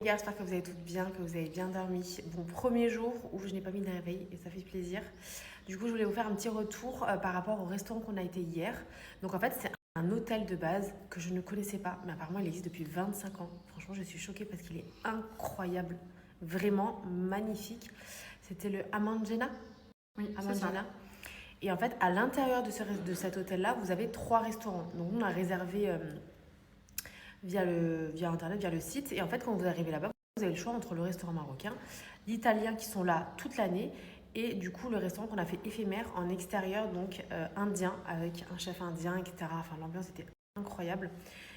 Les gars, j'espère que vous allez toutes bien, que vous avez bien dormi. Bon, premier jour où je n'ai pas mis de réveil et ça fait plaisir. Du coup, je voulais vous faire un petit retour par rapport au restaurant qu'on a été hier. Donc en fait, c'est un hôtel de base que je ne connaissais pas, mais apparemment il existe depuis 25 ans. Franchement, je suis choquée parce qu'il est incroyable, vraiment magnifique. C'était le Amandjena. Oui, c'est ça. Amandjena. Et en fait, à l'intérieur de cet hôtel-là, vous avez 3 restaurants. Donc on a réservé via Internet, via le site. Et en fait, quand vous arrivez là-bas, vous avez le choix entre le restaurant marocain, l'italien qui sont là toute l'année, et du coup le restaurant qu'on a fait éphémère en extérieur, donc indien, avec un chef indien, etc. Enfin, l'ambiance était incroyable.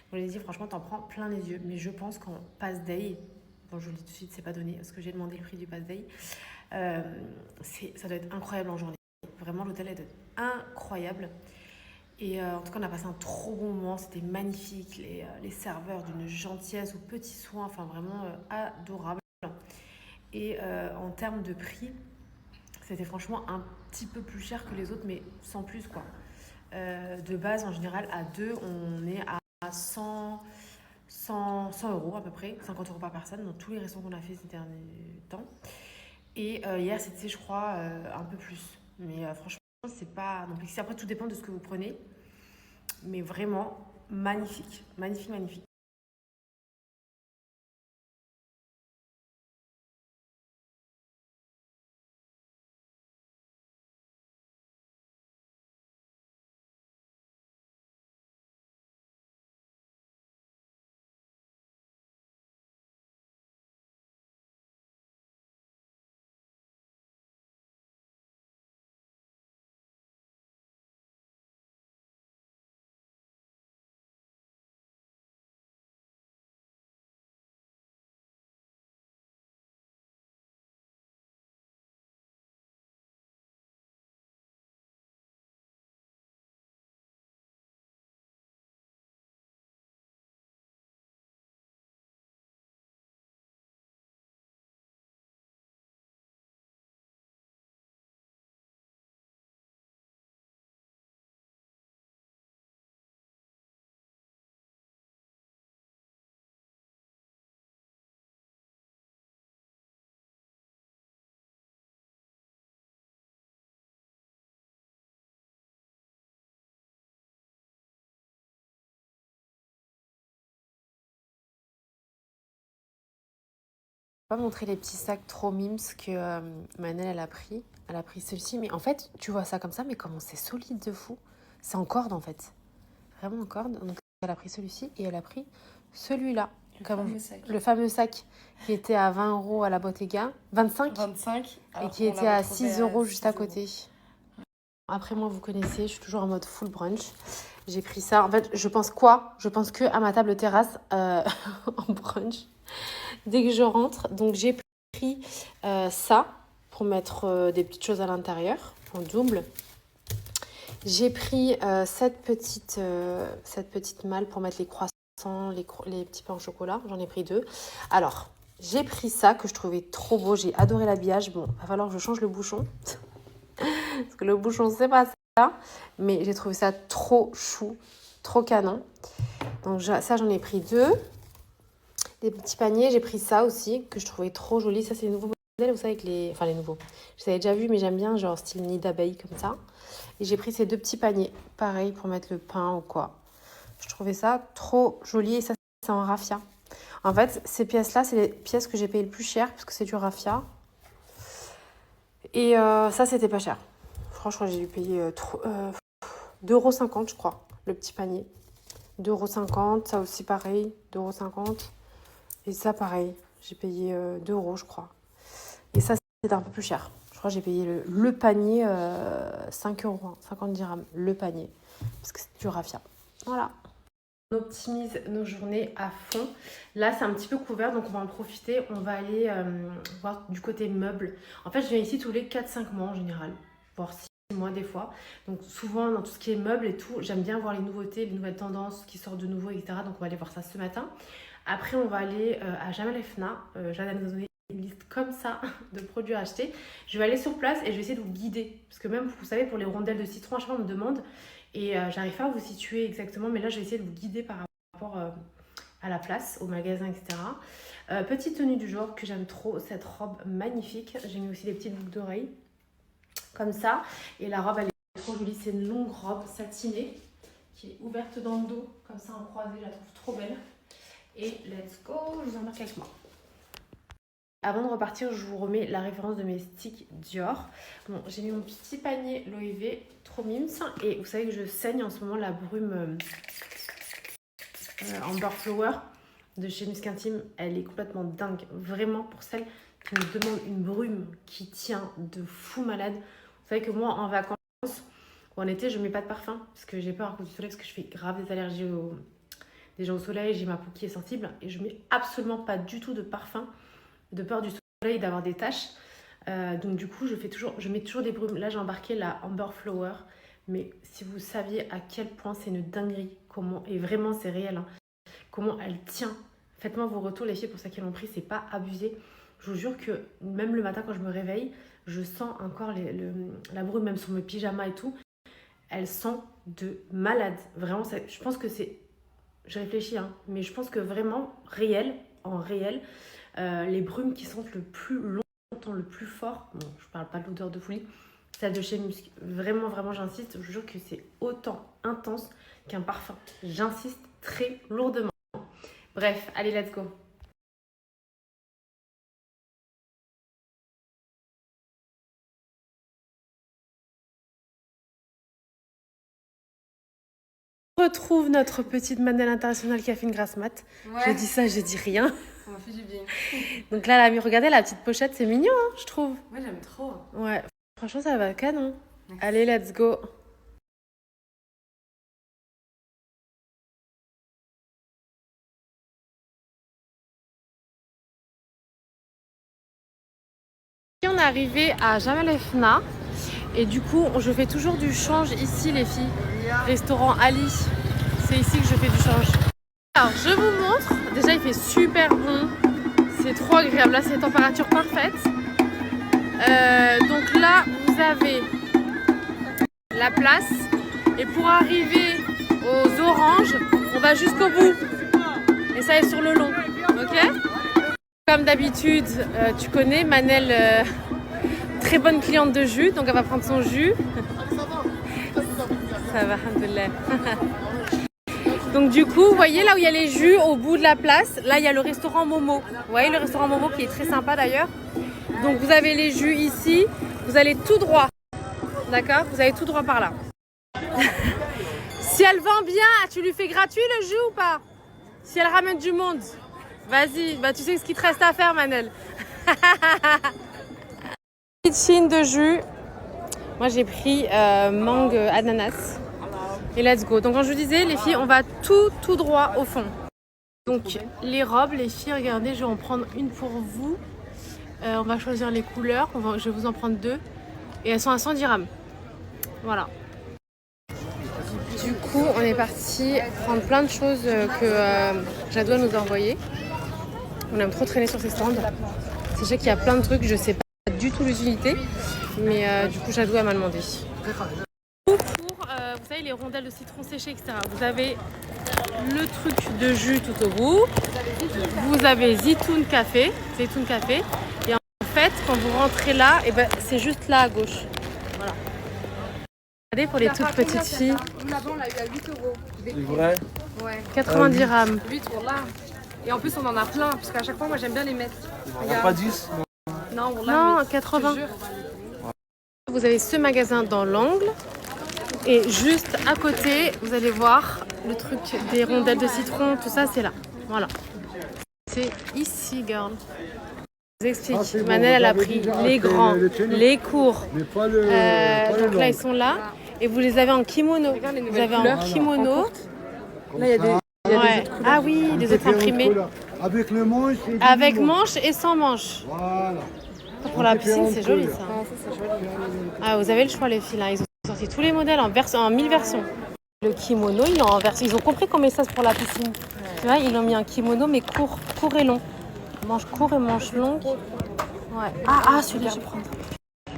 Je vous l'ai dit, franchement, t'en prends plein les yeux. Mais je pense qu'en pass day, bon, je vous le dis tout de suite, c'est pas donné, parce que j'ai demandé le prix du pass day, euh, ça doit être incroyable en journée. Vraiment, l'hôtel est incroyable. Et en tout cas, on a passé un trop bon moment, c'était magnifique, les serveurs d'une gentillesse aux petits soins, enfin vraiment adorable. Et en termes de prix, c'était franchement un petit peu plus cher que les autres, mais sans plus quoi. De base, en général, à deux, on est à 100 euros à peu près, 50 euros par personne, dans tous les restaurants qu'on a fait ces derniers temps. Et hier, c'était, je crois, un peu plus. Mais franchement, c'est pas non plus. Après, tout dépend de ce que vous prenez. Mais vraiment magnifique, magnifique, magnifique. Pas montrer les petits sacs trop mimes que Manel elle a pris. Elle a pris celui-ci, mais en fait, tu vois ça comme ça, mais comment c'est solide de fou. C'est en corde en fait, vraiment en corde. Donc elle a pris celui-ci et elle a pris celui-là, Le comme fameux sac. le fameux sac qui était à 20 euros à la Bottega, 25, 25, et alors qui qu'on l'a était à retrouvé 6 à euros juste à 6 euros. côté. Après moi, vous connaissez, je suis toujours en mode full brunch. J'ai pris ça. En fait, je pense quoi? Je pense que à ma table terrasse en brunch dès que je rentre. Donc j'ai pris ça pour mettre des petites choses à l'intérieur en double. J'ai pris cette petite malle pour mettre les croissants, les petits pains au chocolat. J'en ai pris 2. Alors, j'ai pris ça que je trouvais trop beau. J'ai adoré l'habillage. Bon, il va falloir que je change le bouchon. Parce que le bouchon, c'est pas ça. Mais j'ai trouvé ça trop chou, trop canon. Donc ça, j'en ai pris 2. Des petits paniers, j'ai pris ça aussi, que je trouvais trop joli. Ça, c'est les nouveaux modèles, vous savez, avec les... Enfin, les nouveaux. Je les avais déjà vus, mais j'aime bien, genre style nid d'abeille, comme ça. Et j'ai pris ces 2 petits paniers, pareil, pour mettre le pain ou quoi. Je trouvais ça trop joli. Et ça, c'est en raffia. En fait, ces pièces-là, c'est les pièces que j'ai payées le plus cher, parce que c'est du raffia. Et ça, c'était pas cher. Franchement, j'ai dû payer 2,50 €, je crois, le petit panier. 2,50 €, ça aussi pareil, 2,50 €. Et ça, pareil, j'ai payé 2 euros, je crois. Et ça, c'était un peu plus cher. Je crois que j'ai payé le panier 5 euros, hein, 50 dirhams, le panier. Parce que c'est du raffia. Voilà. On optimise nos journées à fond. Là, c'est un petit peu couvert, donc on va en profiter. On va aller voir du côté meubles. En fait, je viens ici tous les 4-5 mois en général, voire 6 mois des fois. Donc souvent, dans tout ce qui est meubles et tout, j'aime bien voir les nouveautés, les nouvelles tendances qui sortent de nouveau, etc. Donc on va aller voir ça ce matin. Après, on va aller à Jamal El Fna. Jade nous a donné une liste comme ça de produits à acheter. Je vais aller sur place et je vais essayer de vous guider. Parce que même, vous savez, pour les rondelles de citron, à chaque fois, on me demande. Et j'arrive pas à vous situer exactement. Mais là, je vais essayer de vous guider par rapport à la place, au magasin, etc. Petite tenue du jour que j'aime trop, cette robe magnifique. J'ai mis aussi des petites boucles d'oreilles, comme ça. Et la robe, elle est trop jolie. C'est une longue robe satinée qui est ouverte dans le dos, comme ça en croisée. Je la trouve trop belle. Et let's go, je vous embarque avec moi. Avant de repartir, je vous remets la référence de mes sticks Dior. Bon, j'ai mis mon petit panier Loewe, trop mimes. Et vous savez que je saigne en ce moment la brume Amber Flower de chez Musc Intime. Elle est complètement dingue. Vraiment, pour celles qui me demandent une brume qui tient de fou malade. Vous savez que moi, en vacances ou en été, je mets pas de parfum parce que j'ai peur à cause du soleil, parce que je fais grave des allergies déjà au soleil. J'ai ma peau qui est sensible et je mets absolument pas du tout de parfum, de peur du soleil d'avoir des taches. Donc du coup, je mets toujours des brumes. Là, j'ai embarqué la Amber Flower. Mais si vous saviez à quel point c'est une dinguerie, et vraiment c'est réel, hein, comment elle tient. Faites-moi vos retours les filles pour ça qu'ils l'ont pris, c'est pas abusé. Je vous jure que même le matin quand je me réveille, je sens encore la brume, même sur mes pyjamas et tout. Elle sent de malade. Vraiment, je pense que c'est... Je réfléchis, hein, mais je pense que vraiment, en réel, les brumes qui sentent le plus longtemps, le plus fort, bon, je parle pas de l'odeur de folie, celle de chez Musc, vraiment, vraiment, j'insiste, je vous jure que c'est autant intense qu'un parfum. J'insiste très lourdement. Bref, allez, let's go. On retrouve notre petite Manel internationale qui a fait une grasse mat. Ouais. Je dis ça, je dis rien. Ça m'a fait du bien. Donc là, regardez la petite pochette, c'est mignon, hein, je trouve. Ouais, j'aime trop. Ouais, franchement, ça va canon. Merci. Allez, let's go. On est arrivé à Jamel Fna et du coup, je fais toujours du change ici, les filles. Restaurant Ali, c'est ici que je fais du change. Alors, je vous montre. Déjà, il fait super bon. C'est trop agréable. Là, c'est température parfaite. Donc là, vous avez la place. Et pour arriver aux oranges, on va jusqu'au bout. Et ça est sur le long. Ok ? Comme d'habitude, tu connais Manel, très bonne cliente de jus. Donc, elle va prendre son jus. Ça va, alhamdoulilah. Donc du coup, vous voyez là où il y a les jus au bout de la place, là il y a le restaurant Momo. Vous voyez le restaurant Momo qui est très sympa d'ailleurs. Donc vous avez les jus ici, vous allez tout droit. D'accord ? Vous allez tout droit par là. Si elle vend bien, tu lui fais gratuit le jus ou pas ? Si elle ramène du monde, vas-y, bah tu sais ce qu'il te reste à faire, Manel. Petite chine de jus. Moi j'ai pris mangue ananas. Et let's go. Donc quand je vous disais, les filles, on va tout droit au fond. Donc les robes, les filles, regardez, je vais en prendre une pour vous. On va choisir les couleurs. Je vais vous en prendre 2. Et elles sont à 110 dirhams. Voilà. Du coup, on est parti prendre plein de choses que Jadwa nous a envoyées. On aime trop traîner sur ces stands. C'est vrai qu'il y a plein de trucs, je sais pas du tout les unités. Mais du coup, Jadwa m'a demandé. Vous savez, les rondelles de citron séché, etc. Vous avez le truc de jus tout au bout. Vous avez Zitoun Café. Et en fait, quand vous rentrez là, et ben, c'est juste là à gauche. Voilà. Regardez pour les toutes petites filles. Nous là-bas, on l'a eu à 8 euros. C'est vrai ? Ouais. 90 dirhams. 8 voilà. Et en plus, on en a plein. Parce qu'à chaque fois, moi, j'aime bien les mettre. Il n'y a pas 10 ? Non, on l'a Non, 8, 80. Vous avez ce magasin dans l'angle. Et juste à côté, vous allez voir le truc des rondelles de citron, tout ça, c'est là. Voilà. C'est ici, girl. Je vous explique. Bon, Manel, elle a pris les grands, les courts. Mais pas donc là, ils sont là. Et vous les avez en kimono. Vous avez en kimono. Là, il y a des... Ouais. Ah oui, des autres imprimés. Avec le manche et Avec manche et sans manche. Voilà. Pour la piscine, c'est joli ça. Ah, ça, c'est joli. Ah, vous avez le choix, les filles. Là. Ils ont sorti tous les modèles en 1000 versions. Le kimono, ils l'ont en version. Ils ont compris qu'on met ça pour la piscine. Ouais. Tu vois, ils ont mis un kimono, mais court et long. Manche court et manche longue. Ouais. Ah, celui-là, je vais prendre.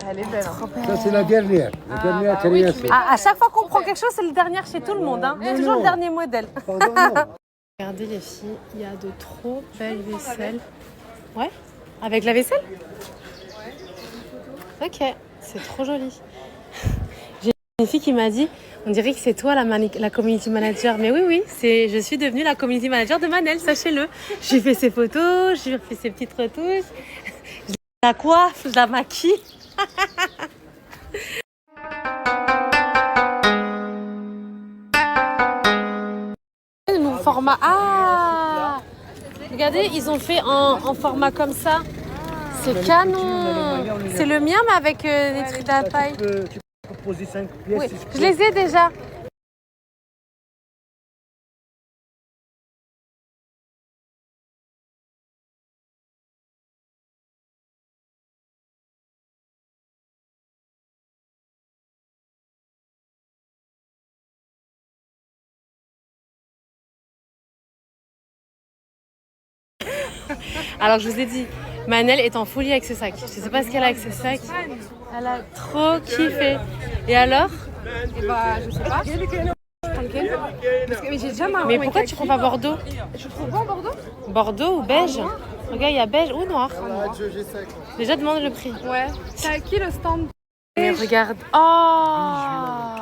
Elle est belle. Ça, c'est la dernière. La dernière, c'est rien. À chaque fois qu'on prend quelque chose, c'est le dernier chez tout le monde. Hein. C'est toujours le dernier modèle. Pardon, non. Regardez les filles, il y a de trop belles vaisselles. Ouais, avec la vaisselle? Ok, c'est trop joli. J'ai une fille qui m'a dit, on dirait que c'est toi la community manager. Mais oui, je suis devenue la community manager de Manel, sachez-le. J'ai fait ses photos, j'ai fait ses petites retouches. Je la coiffe, je la maquille. Nouveau format. Ah! Regardez, ils ont fait en format comme ça. C'est canon. C'est le mien, mais avec des trucs à paille. Tu peux proposer 5 pièces. Oui, 6 je les ai déjà. Alors je vous ai dit, Manel est en folie avec ses sacs. Je sais pas ce qu'elle a avec ses sacs. Elle a trop kiffé. Et alors? Et bah, je sais pas. Lequel? Mais j'ai déjà marron. Mais pourquoi tu prends pas Bordeaux? Je trouve bon Bordeaux? Bordeaux ou beige? Regarde, il y a beige ou noir. Déjà demande le prix. Ouais. C'est à qui le stand? Mais regarde. Oh!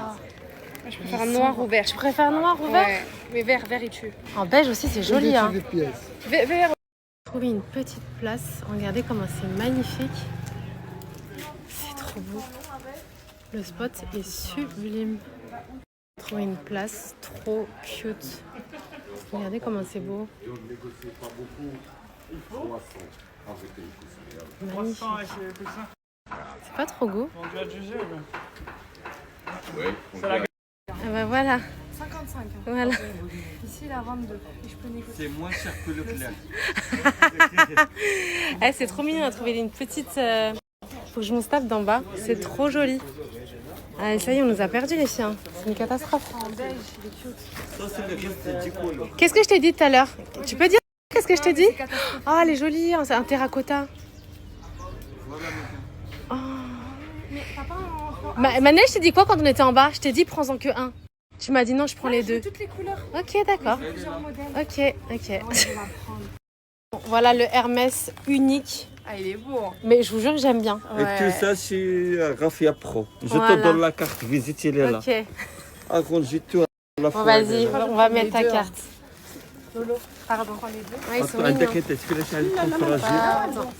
Je préfère noir ou vert. Tu préfères noir ou vert? Ouais. Mais vert, il tue. En beige aussi, c'est joli. Hein. Vert. Trouver une petite place. Regardez comment c'est magnifique. C'est trop beau. Le spot est sublime. Trouver une place trop cute. Regardez comment c'est beau. Magnifique. C'est pas trop beau. Ah bah voilà. 55. Voilà. Ici, la 22. Et je peux négocier. C'est moins cher que le clair. Eh, c'est trop mignon, on a trouvé une petite... Faut que je me tape d'en bas. C'est trop joli. Ah, ça y est, on nous a perdu les chiens. C'est une catastrophe. En beige, il est cute. Ça, c'est le reste du colo. Qu'est-ce que je t'ai dit tout à l'heure? Tu peux dire qu'est-ce que je t'ai dit? Ah, elle est jolie, c'est un terracotta. Oh. Mais t'as pas un... Manel, je t'ai dit quoi quand on était en bas? Je t'ai dit prends-en que un. Tu m'as dit non, je prends les deux. Toutes les couleurs. Ok, d'accord. Plusieurs modèles. Ok. Ouais, je vais la prendre. Bon, voilà le Hermès unique. Ah, il est beau. Hein. Mais je vous jure que j'aime bien. Et tout ça, c'est Raffia Pro. Je Voilà. te donne la carte visite, elle est là. Ok. Ah, quand j'ai tout à la Bon, fois. vas-y, on va mettre ta deux, hein. carte. Lolo, pardon. Prends les deux. Ouais, ils sont Attends, mignons. عندك انت شكون شحال كونتراجي Ah, attends.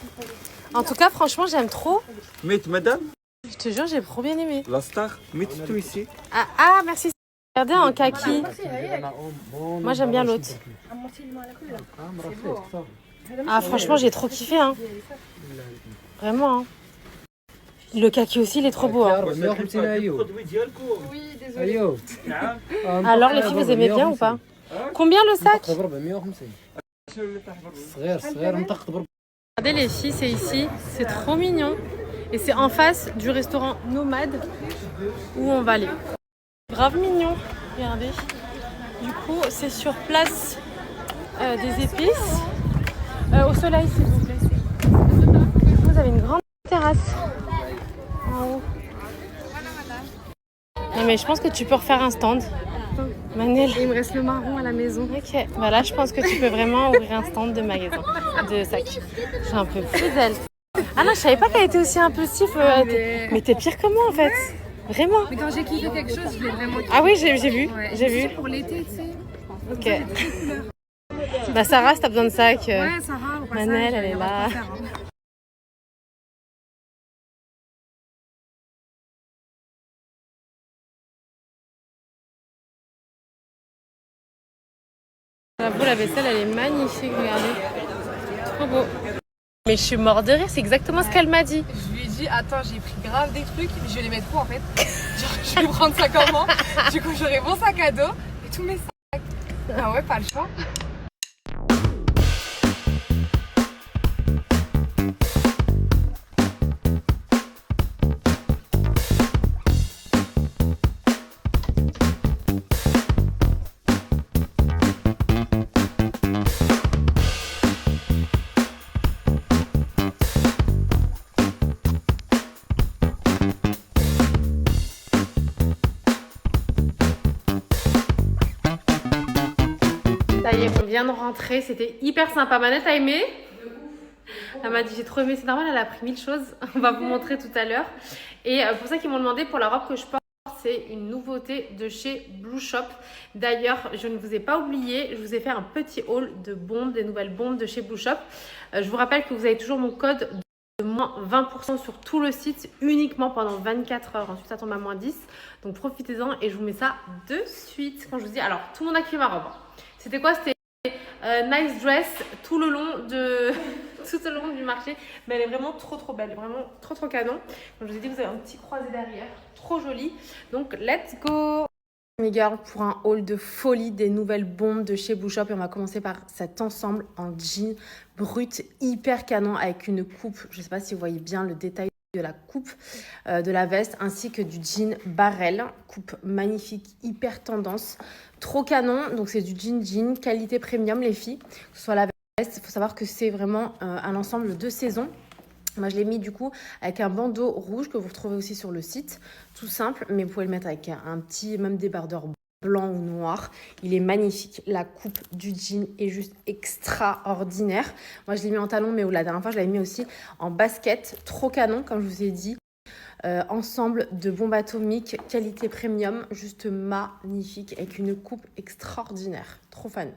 En tout cas, franchement, j'aime trop. ميت madame Je te jure, j'ai trop bien aimé. la star ميت tout ici. Ah, merci. Regardez en kaki. Moi, j'aime bien l'autre. Ah, franchement, j'ai trop kiffé. Hein. Vraiment. Hein. Le kaki aussi, il est trop beau. Hein. الخدوي ديالكم. Oui, désolé. Alors, les filles, vous aimez bien ou pas? Combien le sac? Regardez les filles, c'est ici. C'est trop mignon. Et c'est en face du restaurant Nomade où on va aller. Grave mignon. Regardez. Du coup, c'est sur place des épices. Au soleil, s'il vous plaît. Vous avez une grande terrasse. En haut. Non, mais je pense que tu peux refaire un stand. Manel. Et il me reste le marron à la maison. Ok, bah là je pense que tu peux vraiment ouvrir un stand de magasin, de sac. J'ai un peu plus d'elle. Ah non, je savais pas qu'elle était aussi impulsive. Mais t'es pire que moi en fait. Vraiment. Mais quand j'ai kiffé quelque chose, je l'ai vraiment kiffé. Ah oui, j'ai vu. Ouais. J'ai Tu sais, vu. pour l'été, tu sais. Ok. Bah Sarah, si t'as besoin de sac. Ouais, Sarah, au passage, Manel, elle est il y aura là. quoi faire, hein. J'avoue, la vaisselle, elle est magnifique, regardez. Trop beau. Mais je suis mort de rire, c'est exactement ce qu'elle m'a dit. Je lui ai dit, attends, j'ai pris grave des trucs, je vais les mettre où en fait? Genre, je vais prendre ça comment? Du coup, j'aurai mon sac à dos et tous mes sacs. Ah ouais, pas le choix. Ça y est, vient de rentrer, c'était hyper sympa. Manette, t'as aimé? Elle m'a dit j'ai trop aimé, c'est normal, elle a appris 1000 choses. On va vous montrer tout à l'heure. Et pour ça qu'ils m'ont demandé pour la robe que je porte, c'est une nouveauté de chez Blue Shop. D'ailleurs, je ne vous ai pas oublié, je vous ai fait un petit haul de bombes, des nouvelles bombes de chez Blue Shop. Je vous rappelle que vous avez toujours mon code de moins 20% sur tout le site uniquement pendant 24 heures. Ensuite, ça tombe à moins 10. Donc profitez-en et je vous mets ça de suite. Quand je vous dis, alors tout le monde a kiffé ma robe. C'était quoi? C'était nice dress tout le long de tout le long du marché, mais elle est vraiment trop belle, vraiment trop canon. Donc je vous ai dit, vous avez un petit croisé derrière, trop joli. Donc let's go mes girls pour un haul de folie des nouvelles bombes de chez Blue Shop. Et on va commencer par cet ensemble en jean brut hyper canon avec une coupe, je sais pas si vous voyez bien le détail de la coupe de la veste ainsi que du jean barrel, coupe magnifique, hyper tendance, trop canon. Donc c'est du jean qualité premium les filles, que ce soit la veste, il faut savoir que c'est vraiment un ensemble de saison. Moi je l'ai mis du coup avec un bandeau rouge que vous retrouvez aussi sur le site, tout simple, mais vous pouvez le mettre avec un petit, même débardeur blanc ou noir. Il est magnifique. La coupe du jean est juste extraordinaire. Moi, je l'ai mis en talon, mais la dernière fois, je l'avais mis aussi en basket. Trop canon, comme je vous ai dit. Ensemble de bombes atomiques, qualité premium, juste magnifique, avec une coupe extraordinaire. Trop fan.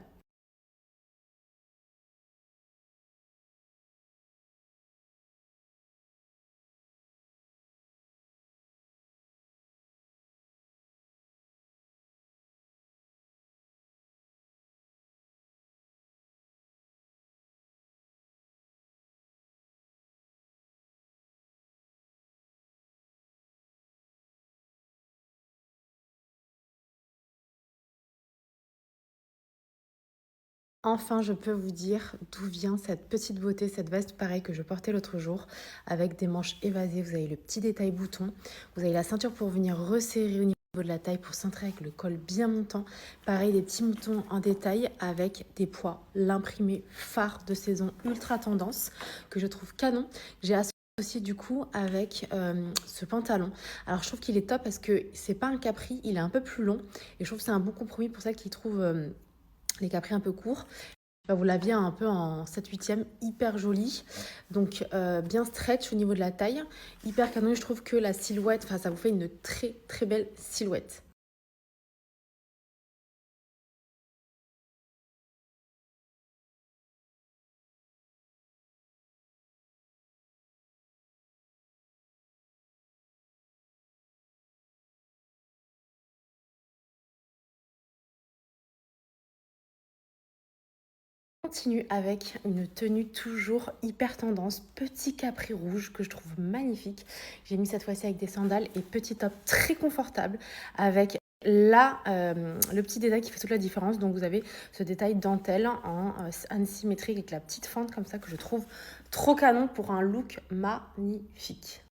Enfin, je peux vous dire d'où vient cette petite beauté, cette veste pareil que je portais l'autre jour avec des manches évasées. Vous avez le petit détail bouton, vous avez la ceinture pour venir resserrer au niveau de la taille pour centrer avec le col bien montant. Pareil, des petits moutons en détail avec des pois. L'imprimé phare de saison ultra tendance que je trouve canon. J'ai associé du coup avec ce pantalon. Alors je trouve qu'il est top parce que c'est pas un capri, il est un peu plus long et je trouve que c'est un bon compromis pour ça qu'il trouve les capris un peu courts. Vous l'aviez un peu en 7/8e, hyper joli. Donc bien stretch au niveau de la taille. Hyper canon, je trouve que la silhouette, ça vous fait une très belle silhouette. On continue avec une tenue toujours hyper tendance, petit capri rouge que je trouve magnifique. J'ai mis cette fois-ci avec des sandales et petit top très confortable avec le petit détail qui fait toute la différence. Donc vous avez ce détail dentelle en asymétrique avec la petite fente comme ça que je trouve trop canon pour un look magnifique.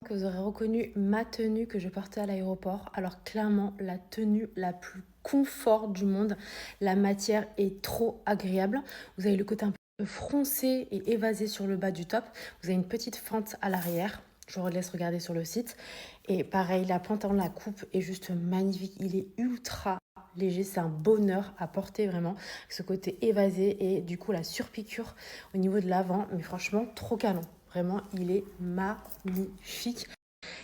Que vous aurez reconnu ma tenue que je portais à l'aéroport. Alors clairement, la tenue la plus confort du monde. La matière est trop agréable. Vous avez le côté un peu froncé et évasé sur le bas du top. Vous avez une petite fente à l'arrière. Je vous laisse regarder sur le site. Et pareil, la pantalon, la coupe est juste magnifique. Il est ultra léger. C'est un bonheur à porter vraiment. Ce côté évasé et du coup la surpiqûre au niveau de l'avant. Mais franchement, trop canon. Vraiment, il est magnifique.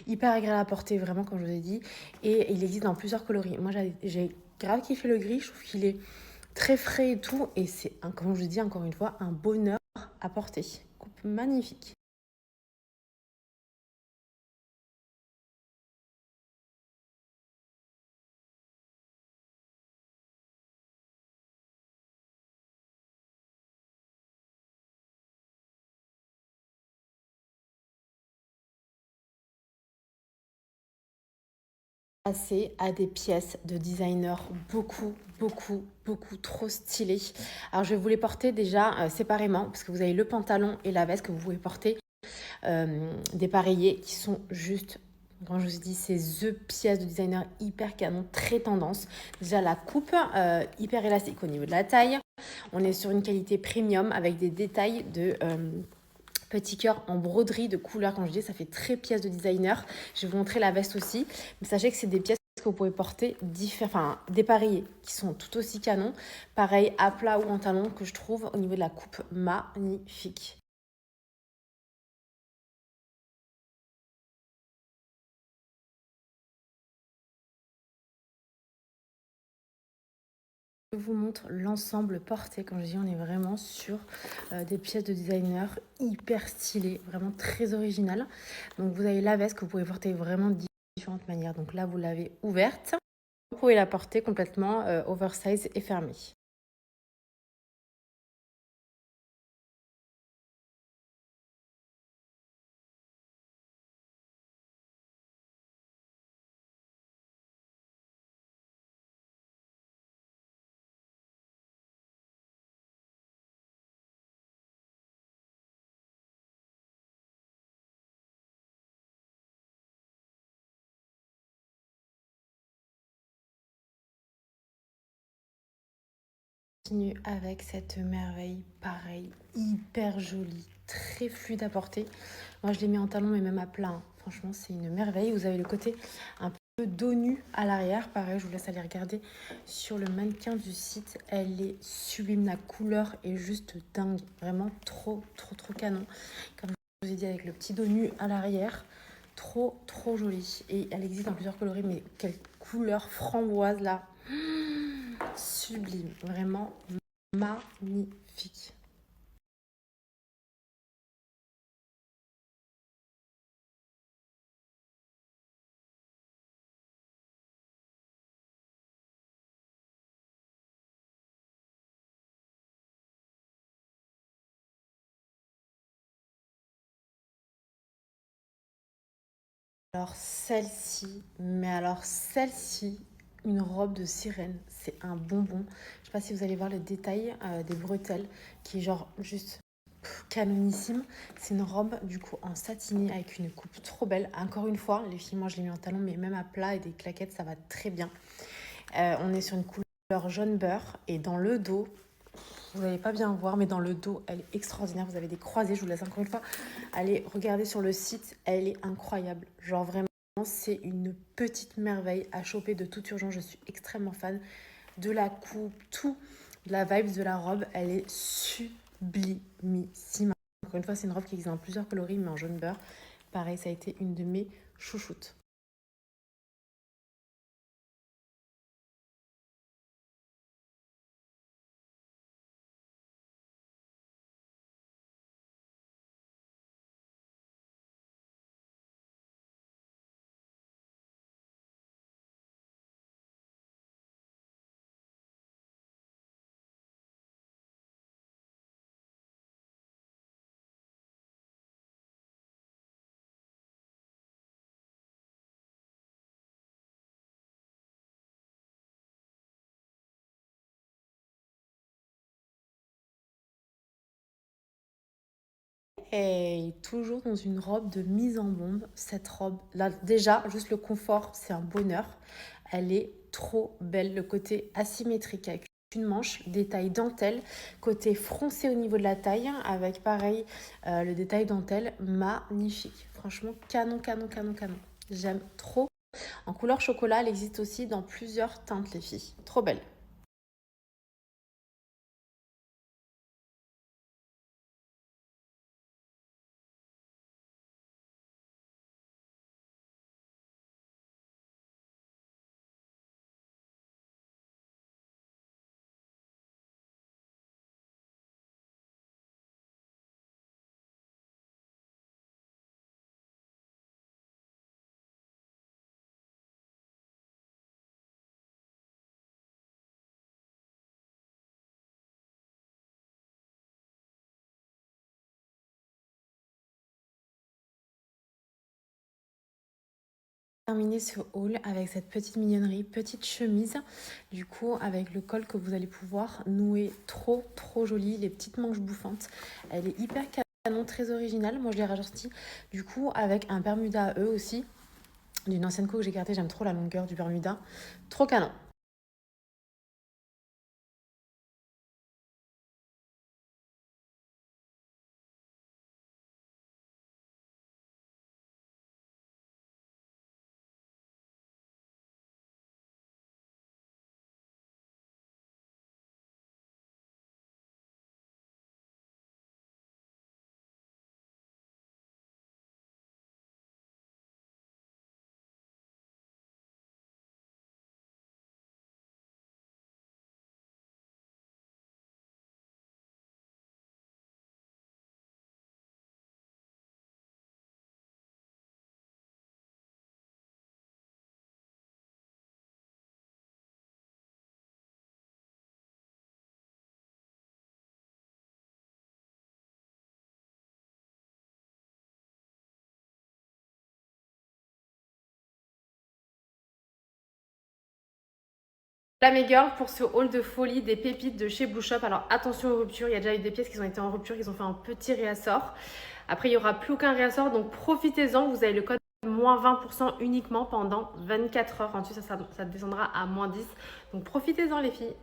Hyper agréable à porter, vraiment, comme je vous ai dit. Et il existe dans plusieurs coloris. Moi, j'ai grave kiffé le gris. Je trouve qu'il est très frais et tout. Et c'est, comme je vous dis, encore une fois, un bonheur à porter. Coupe magnifique. Passer à des pièces de designer beaucoup trop stylées. Alors je vais vous les porter déjà séparément parce que vous avez le pantalon et la veste que vous pouvez porter dépareillés qui sont juste, quand je vous dis, c'est the pièces de designer hyper canon, très tendance. Déjà la coupe hyper élastique au niveau de la taille. On est sur une qualité premium avec des détails de petit cœur en broderie de couleur. Quand je dis, ça fait très pièce de designer. Je vais vous montrer la veste aussi. Mais sachez que c'est des pièces que vous pouvez porter dépareillées, qui sont tout aussi canon. Pareil, à plat ou en talon, que je trouve au niveau de la coupe magnifique. Je vous montre l'ensemble porté. Comme je dis, on est vraiment sur des pièces de designer hyper stylées, vraiment très originales. Donc vous avez la veste que vous pouvez porter vraiment de différentes manières. Donc là, vous l'avez ouverte. Vous pouvez la porter complètement oversize et fermée. Continue avec cette merveille, pareil, hyper jolie, très fluide à porter. Moi, je l'ai mis en talon, mais même à plat. Franchement, c'est une merveille. Vous avez le côté un peu dos nu à l'arrière. Pareil, je vous laisse aller regarder sur le mannequin du site. Elle est sublime. La couleur est juste dingue. Vraiment trop canon. Comme je vous ai dit, avec le petit dos nu à l'arrière. Trop jolie. Et elle existe dans plusieurs coloris, mais quelle couleur framboise là. Sublime, vraiment magnifique. Alors celle-ci, une robe de sirène, c'est un bonbon. Je sais pas si vous allez voir le détail des bretelles, qui est genre juste canonissime. C'est une robe du coup en satiné avec une coupe trop belle. Encore une fois, les filles, moi je l'ai mis en talon, mais même à plat et des claquettes, ça va très bien. On est sur une couleur jaune beurre et dans le dos, vous n'allez pas bien voir, mais dans le dos, elle est extraordinaire. Vous avez des croisés, je vous laisse encore une fois aller regarder sur le site. Elle est incroyable. Genre vraiment, c'est une petite merveille à choper de toute urgence. Je suis extrêmement fan de la coupe, tout, de la vibe de la robe. Elle est sublimissime. Encore une fois, c'est une robe qui existe dans plusieurs coloris, mais en jaune beurre. Pareil, ça a été une de mes chouchoutes. Et toujours dans une robe de mise en bombe. Cette robe, là, déjà, juste le confort, c'est un bonheur. Elle est trop belle. Le côté asymétrique avec une manche, détail dentelle, côté froncé au niveau de la taille, avec pareil le détail dentelle, magnifique. Franchement, canon. J'aime trop. En couleur chocolat, elle existe aussi dans plusieurs teintes, les filles. Trop belle. Terminer ce haul avec cette petite mignonnerie, petite chemise, du coup avec le col que vous allez pouvoir nouer, trop joli, les petites manches bouffantes. Elle est hyper canon, très originale, moi je l'ai rajouté du coup avec un Bermuda à eux aussi, d'une ancienne co que j'ai gardée, j'aime trop la longueur du Bermuda, trop canon. La meilleure pour ce haul de folie des pépites de chez Blue Shop. Alors attention aux ruptures, il y a déjà eu des pièces qui ont été en rupture, ils ont fait un petit réassort. Après il n'y aura plus aucun réassort, donc profitez-en, vous avez le code moins 20% uniquement pendant 24 heures. Ensuite ça descendra à moins 10, donc profitez-en les filles.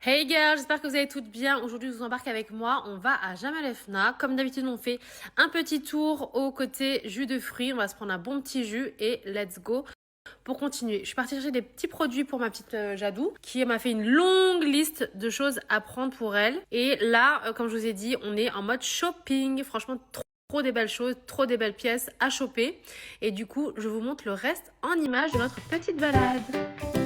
Hey girls, j'espère que vous allez toutes bien. Aujourd'hui, je vous embarque avec moi. On va à Jamal El Fna. Comme d'habitude, on fait un petit tour au côté jus de fruits. On va se prendre un bon petit jus et let's go. Pour continuer, je suis partie chercher des petits produits pour ma petite Jadou qui m'a fait une longue liste de choses à prendre pour elle. Et là, comme je vous ai dit, on est en mode shopping. Franchement, trop des belles choses, trop des belles pièces à choper. Et du coup, je vous montre le reste en images de notre petite balade.